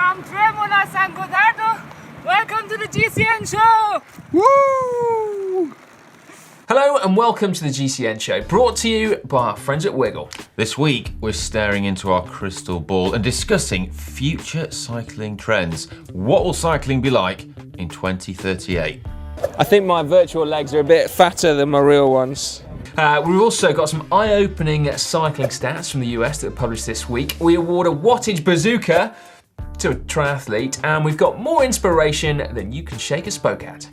Welcome to the GCN Show! Woo! Hello and welcome to the GCN Show, brought to you by our friends at Wiggle. This week, we're staring into our crystal ball and discussing future cycling trends. What will cycling be like in 2038? I think my virtual legs are a bit fatter than my real ones. We've also got some eye-opening cycling stats from the US that were published this week. We award a wattage bazooka to a triathlete, and we've got more inspiration than you can shake a spoke at.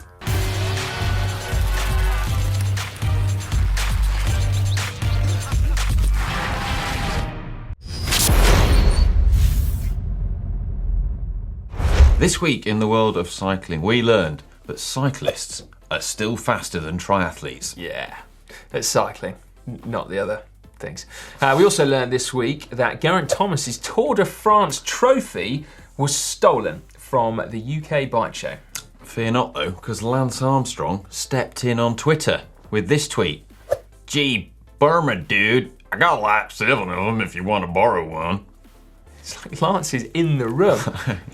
This week in the world of cycling, we learned that cyclists are still faster than triathletes. Yeah, it's cycling, not the other things. We also learned this week that Geraint Thomas's Tour de France trophy was stolen from the UK bike show. Fear not though, because Lance Armstrong stepped in on Twitter with this tweet. Gee, Burma dude, I got like 7 of them if you want to borrow one. It's like Lance is in the room.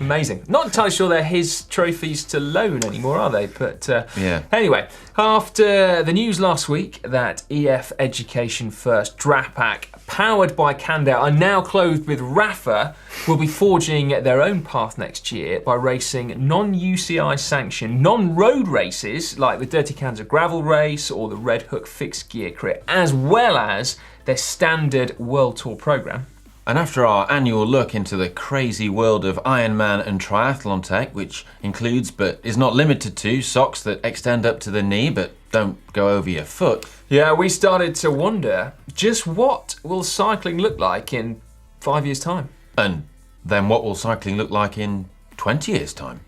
Amazing. Not entirely sure they're his trophies to loan anymore, are they? But yeah. Anyway, after the news last week that EF Education First Drapac, powered by Cannondale, are now clothed with Rapha, will be forging their own path next year by racing non-UCI sanctioned, non-road races like the Dirty Kanza gravel race or the Red Hook fixed gear crit, as well as their standard World Tour programme. And after our annual look into the crazy world of Ironman and triathlon tech, which includes but is not limited to socks that extend up to the knee but don't go over your foot. Yeah, we started to wonder, just what will cycling look like in 5 years' time? And then what will cycling look like in 20 years' time?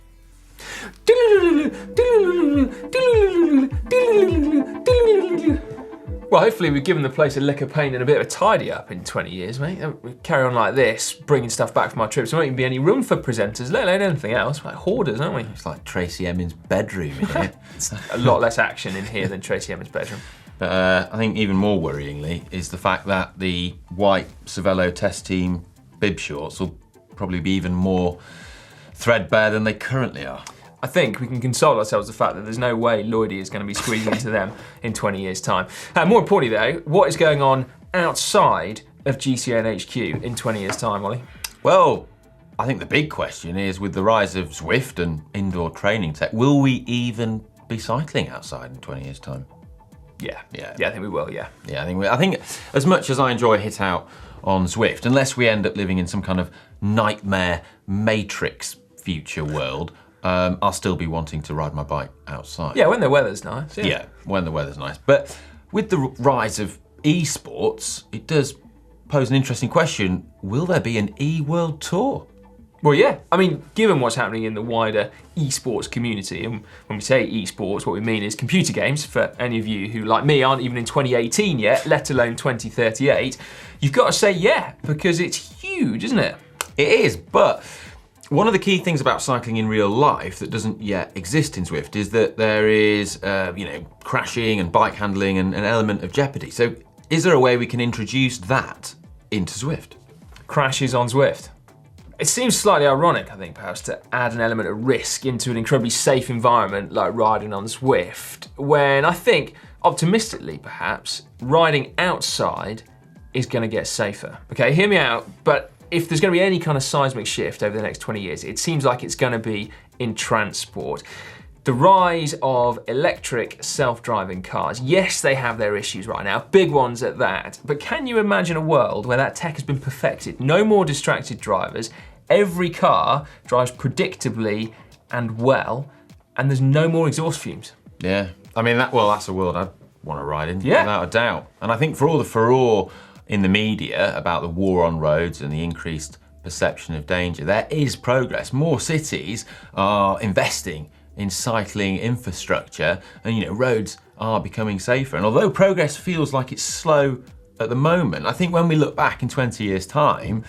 Well, hopefully we've given the place a lick of paint and a bit of a tidy up in 20 years, mate. We carry on like this, bringing stuff back from our trips. There won't even be any room for presenters, let alone anything else. We're like hoarders, aren't we? It's like Tracy Emin's bedroom in here. It's a lot less action in here than Tracy Emin's bedroom. But I think even more worryingly is the fact that the white Cervelo test team bib shorts will probably be even more threadbare than they currently are. I think we can console ourselves with the fact that there's no way Lloydie is going to be squeezing into them in 20 years' time. More importantly though, what is going on outside of GCN HQ in 20 years' time, Ollie? Well, I think the big question is, with the rise of Zwift and indoor training tech, will we even be cycling outside in 20 years' time? Yeah, I think we will, yeah. Yeah, I think as much as I enjoy a hit out on Zwift, unless we end up living in some kind of nightmare Matrix future world, I'll still be wanting to ride my bike outside. Yeah, when the weather's nice. Yeah, when the weather's nice. But with the rise of esports, it does pose an interesting question. Will there be an e-world tour? Well, yeah. I mean, given what's happening in the wider esports community, and when we say esports, what we mean is computer games, for any of you who, like me, aren't even in 2018 yet, let alone 2038, you've got to say yeah, because it's huge, isn't it? It is, but one of the key things about cycling in real life that doesn't yet exist in Zwift is that there is, crashing and bike handling and an element of jeopardy. So is there a way we can introduce that into Zwift? Crashes on Zwift. It seems slightly ironic, I think, perhaps, to add an element of risk into an incredibly safe environment like riding on Zwift, when I think, optimistically perhaps, riding outside is going to get safer. Okay, hear me out, but if there's going to be any kind of seismic shift over the next 20 years, it seems like it's going to be in transport. The rise of electric self-driving cars, yes, they have their issues right now, big ones at that, but can you imagine a world where that tech has been perfected? No more distracted drivers, every car drives predictably and well, and there's no more exhaust fumes. Yeah, I mean, that's a world I'd want to ride in, yeah, without a doubt. And I think for all the furore in the media about the war on roads and the increased perception of danger, there is progress. More cities are investing in cycling infrastructure, and roads are becoming safer. And although progress feels like it's slow at the moment, I think when we look back in 20 years' time,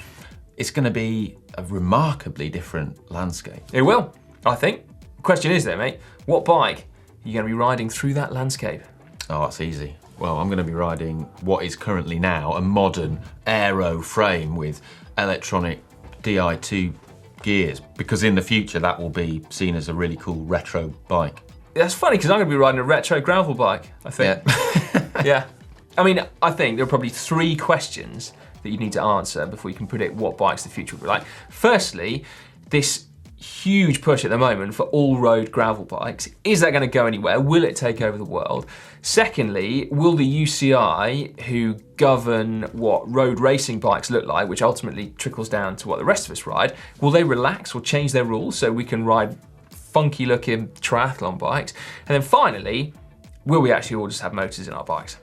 it's going to be a remarkably different landscape. It will, I think. The question is though, mate, what bike are you going to be riding through that landscape? Oh, that's easy. Well, I'm going to be riding what is currently now a modern aero frame with electronic Di2 gears, because in the future that will be seen as a really cool retro bike. That's funny, because I'm going to be riding a retro gravel bike, I think. Yeah. Yeah. I mean, I think there are probably 3 questions that you need to answer before you can predict what bikes the future will be like. Firstly, this huge push at the moment for all-road gravel bikes, is that going to go anywhere? Will it take over the world? Secondly, will the UCI, who govern what road racing bikes look like, which ultimately trickles down to what the rest of us ride, will they relax or change their rules so we can ride funky-looking triathlon bikes? And then finally, will we actually all just have motors in our bikes?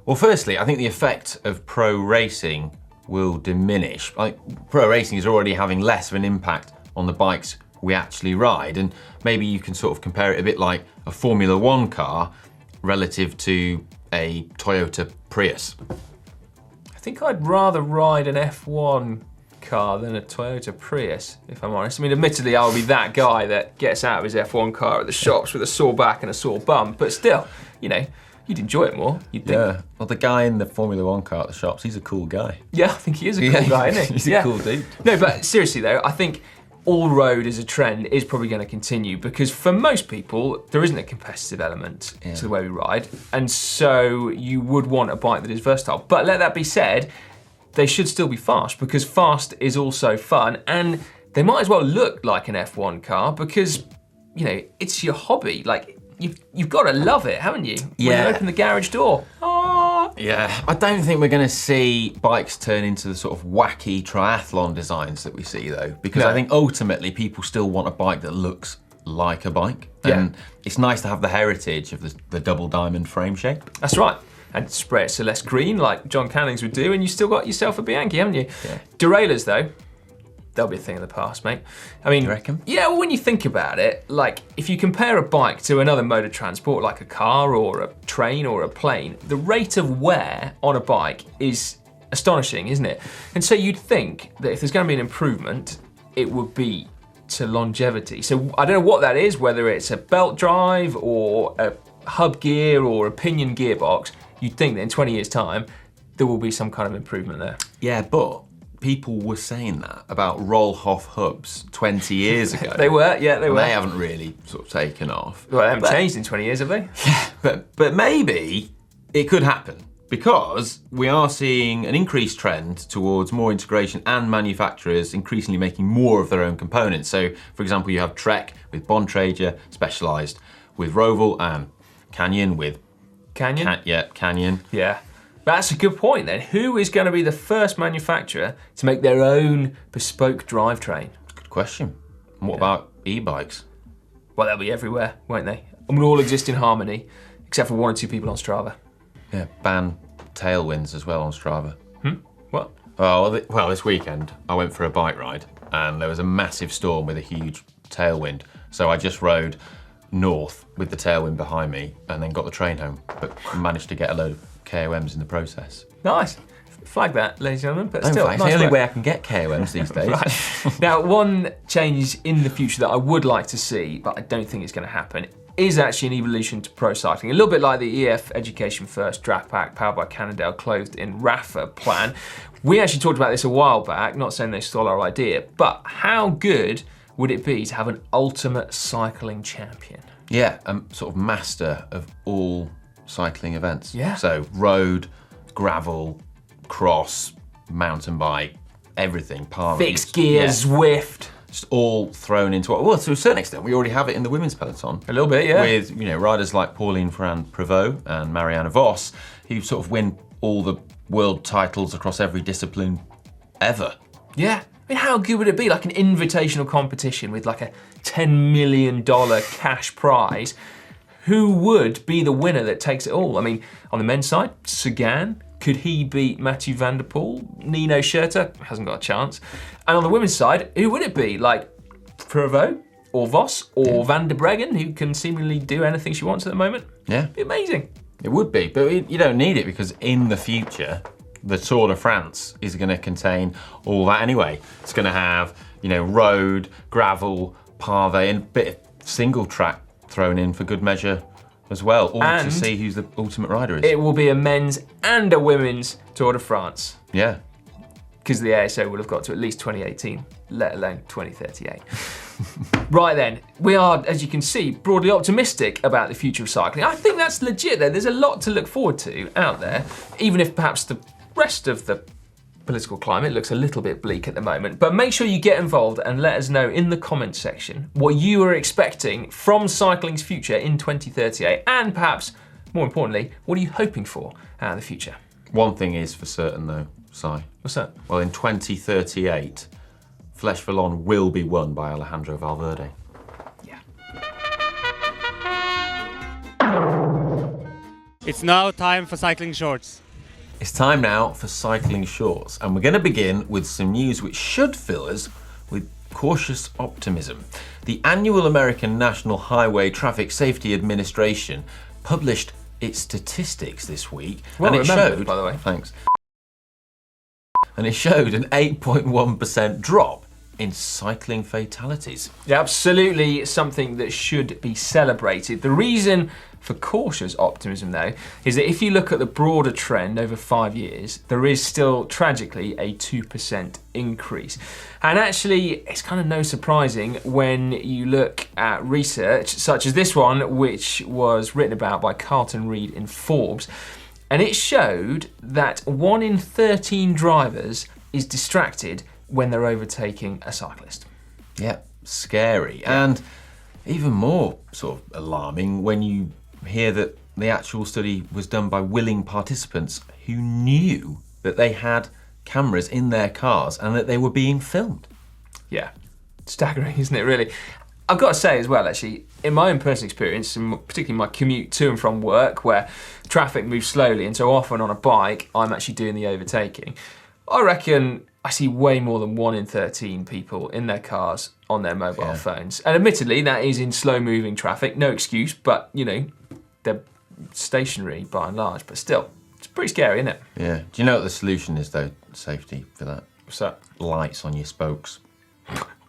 Well, firstly, I think the effect of pro racing will diminish. Like, pro racing is already having less of an impact on the bikes we actually ride, and maybe you can sort of compare it a bit like a Formula One car relative to a Toyota Prius. I think I'd rather ride an F1 car than a Toyota Prius, if I'm honest. I mean, admittedly, I'll be that guy that gets out of his F1 car at the shops with a sore back and a sore bum, but still, you know, you'd enjoy it more, you'd think. Yeah, well, the guy in the Formula One car at the shops, he's a cool guy. Yeah, I think he is a cool guy, isn't he? He's a cool dude. No, but seriously though, I think all-road as a trend is probably going to continue, because for most people, there isn't a competitive element to the way we ride, and so you would want a bike that is versatile. But let that be said, they should still be fast, because fast is also fun, and they might as well look like an F1 car, because, you know, it's your hobby. Like, you've got to love it, haven't you? Yeah. When you open the garage door. Yeah, I don't think we're going to see bikes turn into the sort of wacky triathlon designs that we see though, because I think ultimately people still want a bike that looks like a bike. And it's nice to have the heritage of the double diamond frame shape. That's right. And spray it Celeste green like John Cannings would do, and you still got yourself a Bianchi, haven't you? Yeah. Derailleurs though, they'll be a thing of the past, mate. I mean, You reckon? Yeah, well, when you think about it, like if you compare a bike to another mode of transport, like a car or a train or a plane, the rate of wear on a bike is astonishing, isn't it? And so you'd think that if there's going to be an improvement, it would be to longevity. So I don't know what that is, whether it's a belt drive or a hub gear or a pinion gearbox, you'd think that in 20 years' time, there will be some kind of improvement there. Yeah, but people were saying that about Rollhoff hubs 20 years ago. They were, yeah, they were. They haven't really sort of taken off. Well, they haven't changed in 20 years, have they? Yeah, but maybe it could happen, because we are seeing an increased trend towards more integration and manufacturers increasingly making more of their own components. So, for example, you have Trek with Bontrager, Specialized with Roval, and Canyon with... Canyon? Canyon. Yeah. That's a good point then. Who is going to be the first manufacturer to make their own bespoke drivetrain? Good question. And what about e-bikes? Well, they'll be everywhere, won't they? And we'll all exist in harmony, except for 1 or 2 people on Strava. Yeah, ban tailwinds as well on Strava. What? Oh, well, this weekend I went for a bike ride and there was a massive storm with a huge tailwind. So I just rode north with the tailwind behind me and then got the train home, but managed to get a load of KOMs in the process. Nice. Flag that, ladies and gentlemen, but Don't still, flag, it's nice the only work. way I can get KOMs these days. Right. Now, one change in the future that I would like to see, but I don't think it's going to happen, is actually an evolution to pro cycling. A little bit like the EF Education First Drapac, powered by Cannondale, clothed in Rapha plan. We actually talked about this a while back, not saying they stole our idea, but how good would it be to have an ultimate cycling champion? Yeah, sort of master of all cycling events. Yeah. So road, gravel, cross, mountain bike, everything. Fixed gear, Zwift. Just all thrown into it. Well, to a certain extent, we already have it in the women's peloton. A little bit, yeah. With riders like Pauline Ferrand-Prévot and Marianne Vos, who sort of win all the world titles across every discipline ever. Yeah. I mean, how good would it be? Like an invitational competition with like a $10 million cash prize. Who would be the winner that takes it all? I mean, on the men's side, Sagan. Could he beat Mathieu van der Poel? Nino Schurter hasn't got a chance. And on the women's side, who would it be? Like Prévot or Vos or Van der Breggen, who can seemingly do anything she wants at the moment? Yeah. It'd be amazing. It would be, but you don't need it, because in the future, the Tour de France is going to contain all that anyway. It's going to have, road, gravel, pavé, and a bit of single track thrown in for good measure as well, all to see who's the ultimate rider is. It will be a men's and a women's Tour de France. Yeah. because the ASO will have got to at least 2018, let alone 2038. Right then, we are, as you can see, broadly optimistic about the future of cycling. I think that's legit though. There's a lot to look forward to out there, even if perhaps the rest of the political climate looks a little bit bleak at the moment. But make sure you get involved and let us know in the comments section what you are expecting from cycling's future in 2038, and perhaps more importantly, what are you hoping for out of the future? One thing is for certain though, Si. What's that? Well, in 2038, Flèche Wallonne will be won by Alejandro Valverde. Yeah. It's now time for cycling shorts. It's time now for cycling shorts, and we're going to begin with some news which should fill us with cautious optimism. The annual American National Highway Traffic Safety Administration published its statistics this week, Well and it remembered, showed, by the way. thanks, and it showed an 8.1% drop in cycling fatalities. Yeah, absolutely something that should be celebrated. The reason for cautious optimism though is that if you look at the broader trend over 5 years, there is still tragically a 2% increase. And actually, it's kind of no surprising when you look at research such as this one, which was written about by Carlton Reid in Forbes. And it showed that 1 in 13 drivers is distracted when they're overtaking a cyclist. Yeah, scary. And even more sort of alarming when you hear that the actual study was done by willing participants who knew that they had cameras in their cars and that they were being filmed. Yeah, staggering, isn't it, really? I've got to say as well, actually, in my own personal experience, and particularly my commute to and from work, where traffic moves slowly, and so often on a bike, I'm actually doing the overtaking, I reckon I see way more than 1 in 13 people in their cars on their mobile phones. And admittedly, that is in slow-moving traffic, no excuse, but, you know, they're stationary by and large, but still, it's pretty scary, isn't it? Yeah. Do you know what the solution is, though, safety for that? What's that? Lights on your spokes.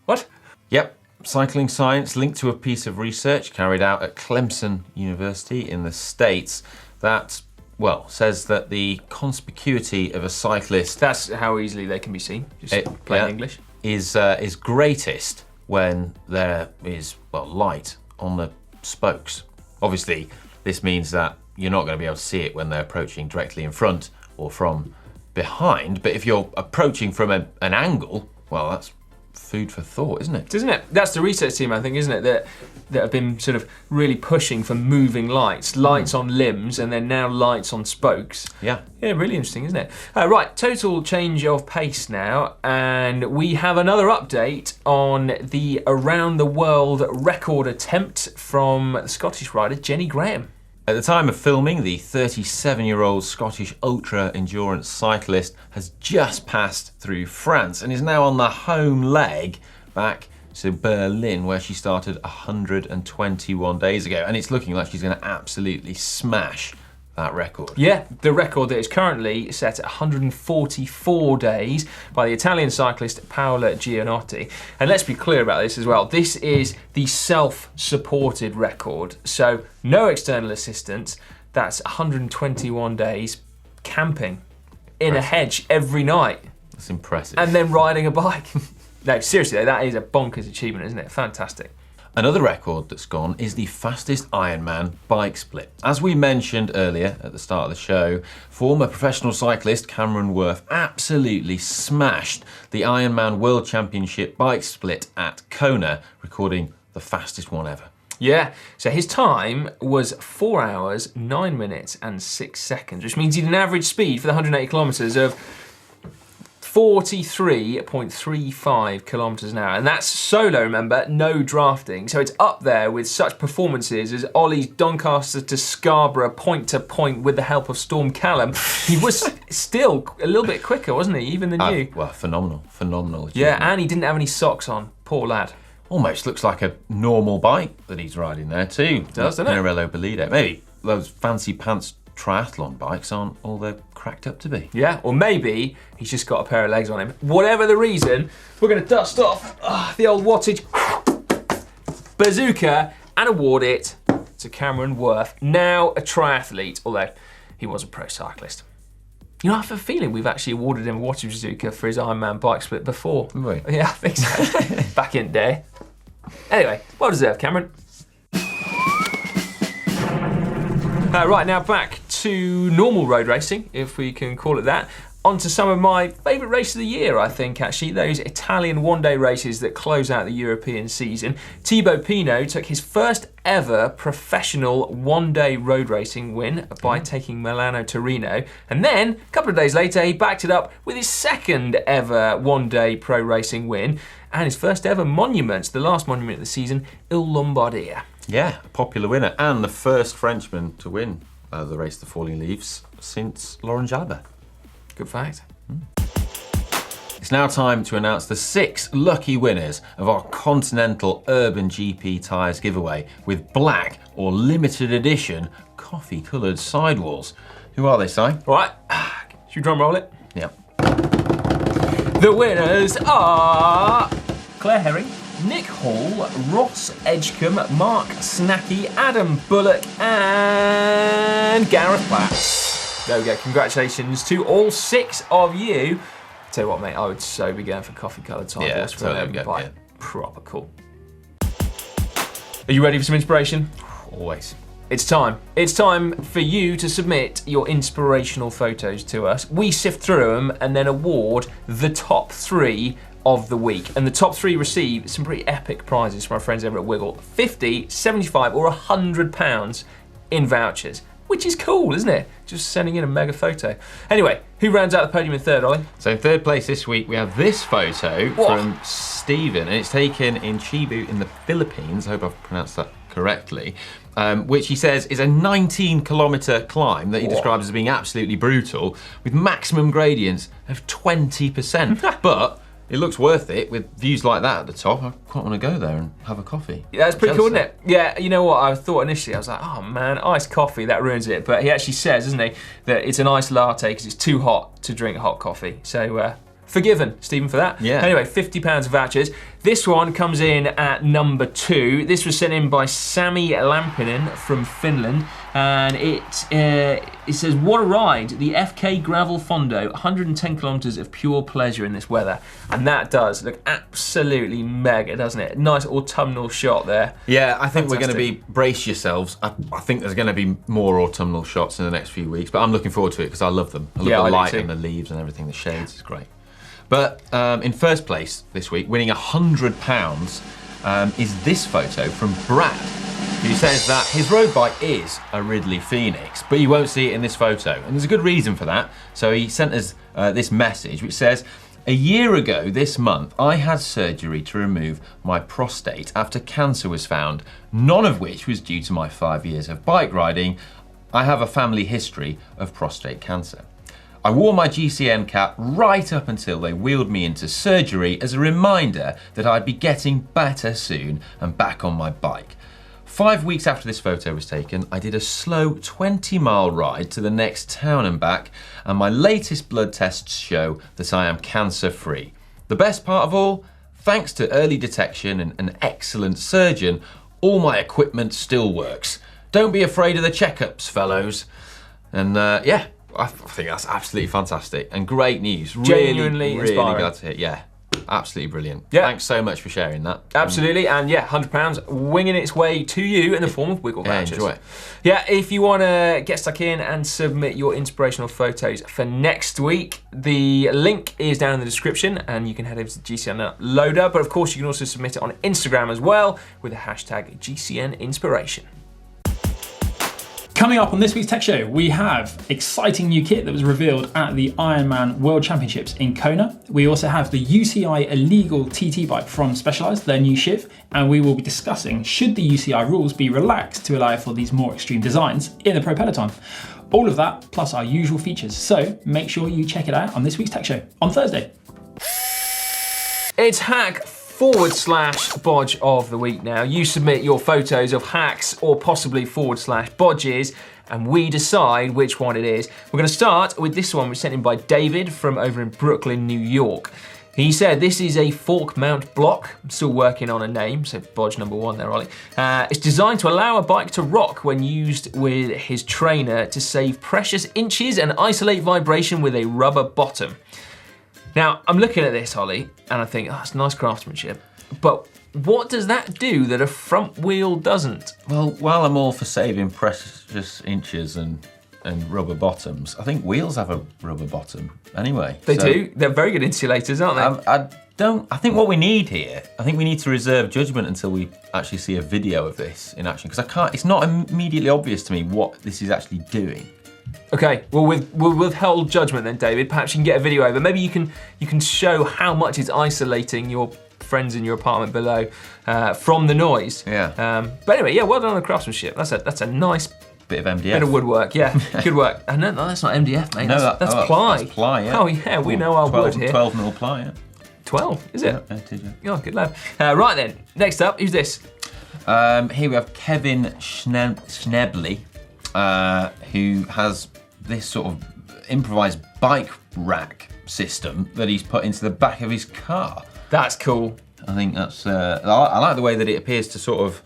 What? Yep. Cycling science linked to a piece of research carried out at Clemson University in the States that, well, says that the conspicuity of a cyclist... That's how easily they can be seen, just plain English. Is greatest when there is, well, light on the spokes. Obviously, this means that you're not going to be able to see it when they're approaching directly in front or from behind, but if you're approaching from an angle, well, that's food for thought, isn't it? Isn't it? That's the research team, I think, isn't it, that have been sort of really pushing for moving lights on limbs, and then now lights on spokes. Yeah. Yeah, really interesting, isn't it? Right, total change of pace now, and we have another update on the around the world record attempt from the Scottish rider Jenny Graham. At the time of filming, the 37-year-old Scottish ultra-endurance cyclist has just passed through France and is now on the home leg back to Berlin, where she started 121 days ago. And it's looking like she's going to absolutely smash that record. Yeah, the record that is currently set at 144 days by the Italian cyclist Paola Gianotti. And let's be clear about this as well. This is the self-supported record, so no external assistance. That's 121 days camping in a hedge every night. That's impressive. And then riding a bike. No, seriously though, that is a bonkers achievement, isn't it? Fantastic. Another record that's gone is the fastest Ironman bike split. As we mentioned earlier at the start of the show, former professional cyclist Cameron Wurf absolutely smashed the Ironman World Championship bike split at Kona, recording the fastest one ever. Yeah, so his time was 4 hours, 9 minutes and 6 seconds, which means he had an average speed for the 180 kilometres of 43.35 kilometres an hour. And that's solo, remember, no drafting. So it's up there with such performances as Ollie's Doncaster to Scarborough point to point with the help of Storm Callum. He was still a little bit quicker, wasn't he, even than you? Well, phenomenal achievement. Yeah, and he didn't have any socks on, poor lad. Almost looks like a normal bike that he's riding there too. Does, doesn't it? Pinarello Bolide. Maybe those fancy pants triathlon bikes aren't all they're cracked up to be. Yeah, or maybe he's just got a pair of legs on him. Whatever the reason, we're going to dust off the old wattage bazooka and award it to Cameron Wurf, now a triathlete, although he was a pro cyclist. You know, I have a feeling we've actually awarded him a wattage bazooka for his Ironman bike split before. Right. Yeah, I think so. Back in the day. Anyway, well deserved, Cameron. Right, now back to normal road racing, if we can call it that. On to some of my favourite races of the year, I think, actually. Those Italian one-day races that close out the European season. Thibaut Pinot took his first ever professional one-day road racing win by taking Milano-Torino. And then, a couple of days later, he backed it up with his second ever one-day pro racing win and his first ever monument, the last monument of the season, Il Lombardia. Yeah, a popular winner and the first Frenchman to win the race of the Falling Leaves since Laurent Jalabert. Good fact. It's now time to announce the 6 lucky winners of our Continental Urban GP Tyres giveaway with black or limited edition coffee-coloured sidewalls. Who are they, Si? All right, should we drum roll it? Yeah. The winners are Claire Herring, Nick Hall, Ross Edgecombe, Mark Snacky, Adam Bullock, and Gareth Platts. There we go, congratulations to all 6 of you. Tell you what, mate, I would so be going for coffee-coloured sidewalls for an urban bike. Proper cool. Are you ready for some inspiration? Always. It's time. It's time for you to submit your inspirational photos to us. We sift through them and then award the top 3 of the week. And the top 3 receive some pretty epic prizes from our friends over at Wiggle. 50, 75 or £100 in vouchers. Which is cool, isn't it? Just sending in a mega photo. Anyway, who rounds out the podium in third, Ollie? So in third place this week, we have this photo from Stephen, and it's taken in Cebu in the Philippines. I hope I've pronounced that correctly. Which he says is a 19-kilometre climb that he describes as being absolutely brutal, with maximum gradients of 20%. But it looks worth it with views like that at the top. I quite want to go there and have a coffee. Yeah, that's pretty cool, isn't it? Yeah, you know what, I thought initially, I was like, oh man, iced coffee, that ruins it. But he actually says, doesn't he, that it's an iced latte because it's too hot to drink hot coffee. So, forgiven, Stephen, for that. Yeah. Anyway, £50 of vouchers. This one comes in at number 2. This was sent in by Sami Lampinen from Finland. And it says, what a ride. The FK Gravel Fondo, 110 kilometres of pure pleasure in this weather. And that does look absolutely mega, doesn't it? Nice autumnal shot there. Yeah, I think Fantastic. we're going to be, brace yourselves. I think there's going to be more autumnal shots in the next few weeks, but I'm looking forward to it because I love them. I love the light and the leaves and everything, the shades, it's great. But in first place this week, winning £100, is this photo from Brad, who says that his road bike is a Ridley Phoenix, but you won't see it in this photo. And there's a good reason for that. So he sent us this message, which says, a year ago this month, I had surgery to remove my prostate after cancer was found, none of which was due to my 5 years of bike riding. I have a family history of prostate cancer. I wore my GCN cap right up until they wheeled me into surgery as a reminder that I'd be getting better soon and back on my bike. 5 weeks after this photo was taken, I did a slow 20-mile ride to the next town and back, and my latest blood tests show that I am cancer-free. The best part of all, thanks to early detection and an excellent surgeon, all my equipment still works. Don't be afraid of the checkups, fellows. And yeah, I think that's absolutely fantastic and great news. Genuinely really inspiring. glad to hear. Yeah, absolutely brilliant. Yeah. Thanks so much for sharing that. Absolutely, and yeah, £100 winging its way to you in the form of Wiggle vouchers. Enjoy it. Yeah, if you want to get stuck in and submit your inspirational photos for next week, the link is down in the description and you can head over to GCN Loader, but of course you can also submit it on Instagram as well with the hashtag GCN Inspiration. Coming up on this week's Tech Show, we have exciting new kit that was revealed at the Ironman World Championships in Kona. We also have the UCI illegal TT bike from Specialized, their new shift, and we will be discussing should the UCI rules be relaxed to allow for these more extreme designs in the Pro Peloton. All of that plus our usual features. So make sure you check it out on this week's Tech Show on Thursday. It's hack/bodge of the week now. You submit your photos of hacks or possibly /bodges and we decide which one it is. We're going to start with this one, which was sent in by David from over in Brooklyn, New York. He said this is a fork mount block. I'm still working on a name, so bodge number 1 there, Ollie. It's designed to allow a bike to rock when used with his trainer to save precious inches and isolate vibration with a rubber bottom. Now, I'm looking at this, Ollie, and I think, oh, it's nice craftsmanship, but what does that do that a front wheel doesn't? Well, while I'm all for saving precious inches and rubber bottoms, I think wheels have a rubber bottom anyway. They do. They're very good insulators, aren't they? I think what we need here, I think we need to reserve judgment until we actually see a video of this in action, because it's not immediately obvious to me what this is actually doing. Okay, well we'll withhold judgment then, David. Perhaps you can get a video over. Maybe you can show how much it's isolating your friends in your apartment below from the noise. Yeah. But anyway, yeah, well done on the craftsmanship. That's a nice bit of MDF. Bit of woodwork, yeah. Good work. No, that's not MDF, mate. No, that's ply. That's ply, yeah. Oh yeah, we know our wood here. 12mm ply, yeah. 12, is it? Yeah, it is, yeah. Oh, good lad. Right then, next up, who's this? Here we have Kevin Schnebley, who has this sort of improvised bike rack system that he's put into the back of his car. That's cool. I think that's, I like the way that it appears to sort of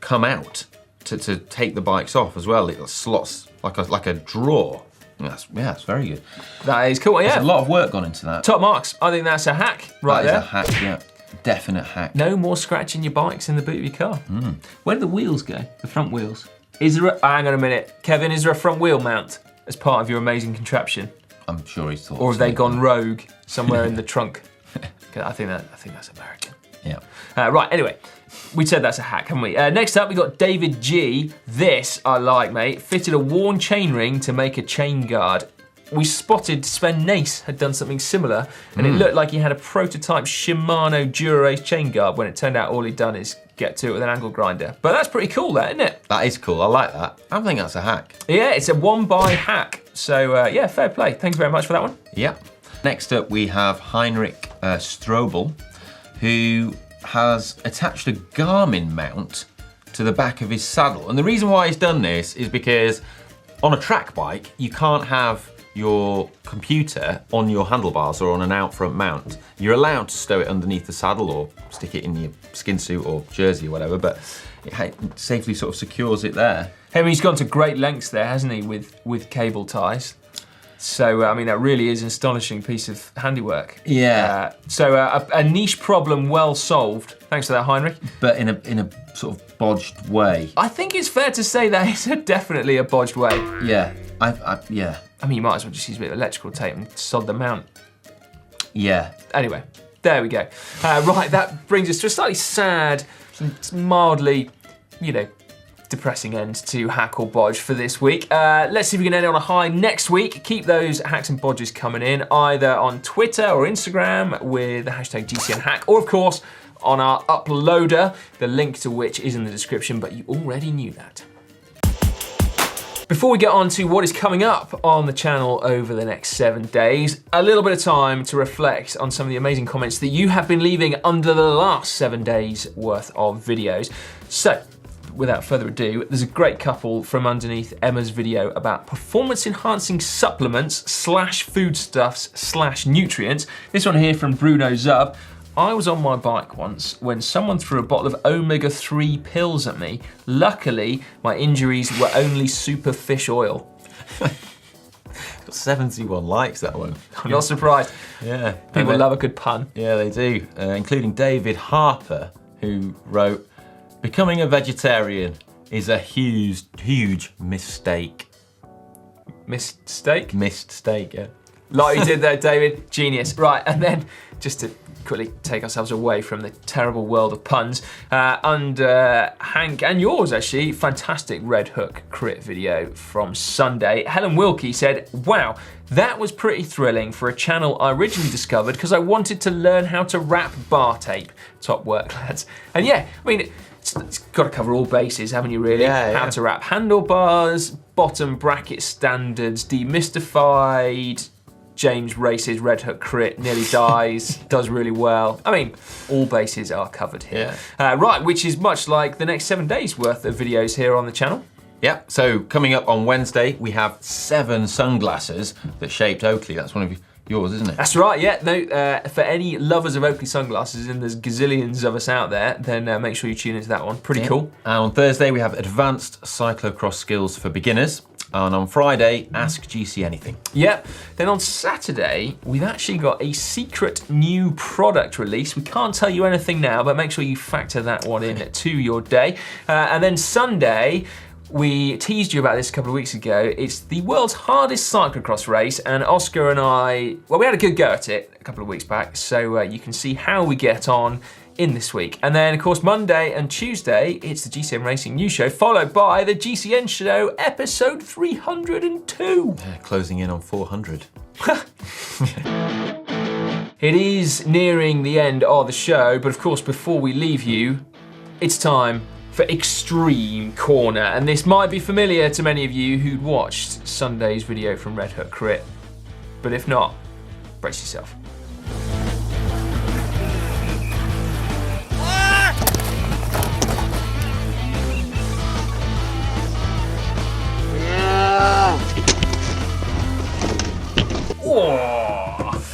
come out to take the bikes off as well. It slots like a drawer. It's very good. That is cool, yeah. There's a lot of work gone into that. Top marks. I think that's a hack right there. That is a hack, yeah. Definite hack. No more scratching your bikes in the boot of your car. Where do the wheels go? The front wheels? Is there hang on a minute. Kevin, is there a front wheel mount as part of your amazing contraption? I'm sure he's thought. Or have they gone rogue somewhere in the trunk? I think that's American. Yeah. Right, anyway, we said that's a hack, haven't we? Next up, we got David G. This I like, mate. Fitted a worn chainring to make a chain guard. We spotted Sven Nace had done something similar, and it looked like he had a prototype Shimano Dura-Ace chain guard when it turned out all he'd done is get to it with an angle grinder. But that's pretty cool, that, isn't it? That is cool, I like that. I think that's a hack. Yeah, it's a one-by hack. So yeah, fair play. Thank you very much for that one. Yep. Next up, we have Heinrich Strobel, who has attached a Garmin mount to the back of his saddle. And the reason why he's done this is because on a track bike, you can't have your computer on your handlebars or on an out front mount. You're allowed to stow it underneath the saddle or stick it in your skin suit or jersey or whatever, but it safely sort of secures it there. I mean, he's gone to great lengths there, hasn't he, with cable ties. So, I mean, that really is an astonishing piece of handiwork. Yeah. So a niche problem well solved. Thanks for that, Heinrich. But in a sort of bodged way. I think it's fair to say that it's definitely a bodged way. Yeah, yeah. I mean, you might as well just use a bit of electrical tape and sod the mount. Yeah. Anyway, there we go. Right, that brings us to a slightly sad, mildly, depressing end to hack or bodge for this week. Let's see if we can end on a high next week. Keep those hacks and bodges coming in, either on Twitter or Instagram with the hashtag GCN hack, or of course, on our uploader, the link to which is in the description, but you already knew that. Before we get on to what is coming up on the channel over the next 7 days, a little bit of time to reflect on some of the amazing comments that you have been leaving under the last 7 days worth of videos. So, without further ado, there's a great couple from underneath Emma's video about performance enhancing supplements / foodstuffs / nutrients. This one here from Bruno Zub. I was on my bike once when someone threw a bottle of omega-3 pills at me. Luckily, my injuries were only super fish oil. Got 71 likes, that one. I'm not surprised. Yeah. People love a good pun. Yeah, they do, including David Harper, who wrote, "Becoming a vegetarian is a huge mistake." Mistake? Mistake, yeah. Like you did there, David. Genius. Right, and then just to quickly take ourselves away from the terrible world of puns, under Hank and yours actually, fantastic Red Hook crit video from Sunday. Helen Wilkie said, "Wow, that was pretty thrilling for a channel I originally discovered because I wanted to learn how to wrap bar tape. Top work, lads." And yeah, I mean, it's got to cover all bases, haven't you really? Yeah, How to wrap handlebars, bottom bracket standards, demystified, James races Red Hook crit, nearly dies, does really well. I mean, all bases are covered here. Yeah. Right, which is much like the next 7 days worth of videos here on the channel. Yeah, so coming up on Wednesday, we have 7 sunglasses that shaped Oakley. That's one of yours, isn't it? That's right, yeah. No, for any lovers of Oakley sunglasses, and there's gazillions of us out there, then make sure you tune into that one. Pretty cool. And on Thursday, we have advanced cyclocross skills for beginners. And on Friday, Ask GC Anything. Yep. Then on Saturday, we've actually got a secret new product release. We can't tell you anything now, but make sure you factor that one in to your day. And then Sunday, we teased you about this a couple of weeks ago. It's the world's hardest cyclocross race, and Oscar and I, well, we had a good go at it a couple of weeks back, so you can see how we get on in this week. And then, of course, Monday and Tuesday, it's the GCN Racing News Show, followed by the GCN Show episode 302. Closing in on 400. It is nearing the end of the show, but of course, before we leave you, it's time for Extreme Corner. And this might be familiar to many of you who'd watched Sunday's video from Red Hook Crit. But if not, brace yourself. Oh,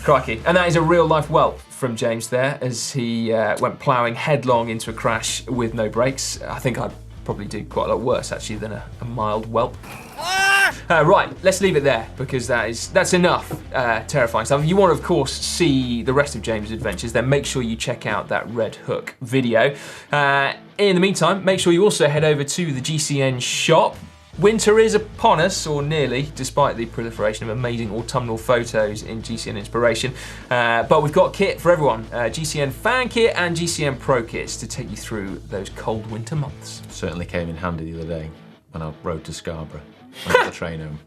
crikey. And that is a real life whelp from James there as he went ploughing headlong into a crash with no brakes. I think I'd probably do quite a lot worse actually than a mild whelp. Right, let's leave it there because that's enough terrifying stuff. If you want to, of course, see the rest of James' adventures, then make sure you check out that Red Hook video. In the meantime, make sure you also head over to the GCN shop. Winter is upon us, or nearly, despite the proliferation of amazing autumnal photos in GCN Inspiration. But we've got kit for everyone, GCN Fan Kit and GCN Pro Kits to take you through those cold winter months. Certainly came in handy the other day when I rode to Scarborough on the train home.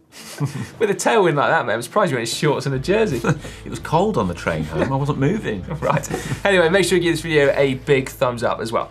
With a tailwind like that, mate, I'm surprised you went in shorts and a jersey. It was cold on the train home, I wasn't moving. Right. Anyway, make sure you give this video a big thumbs up as well.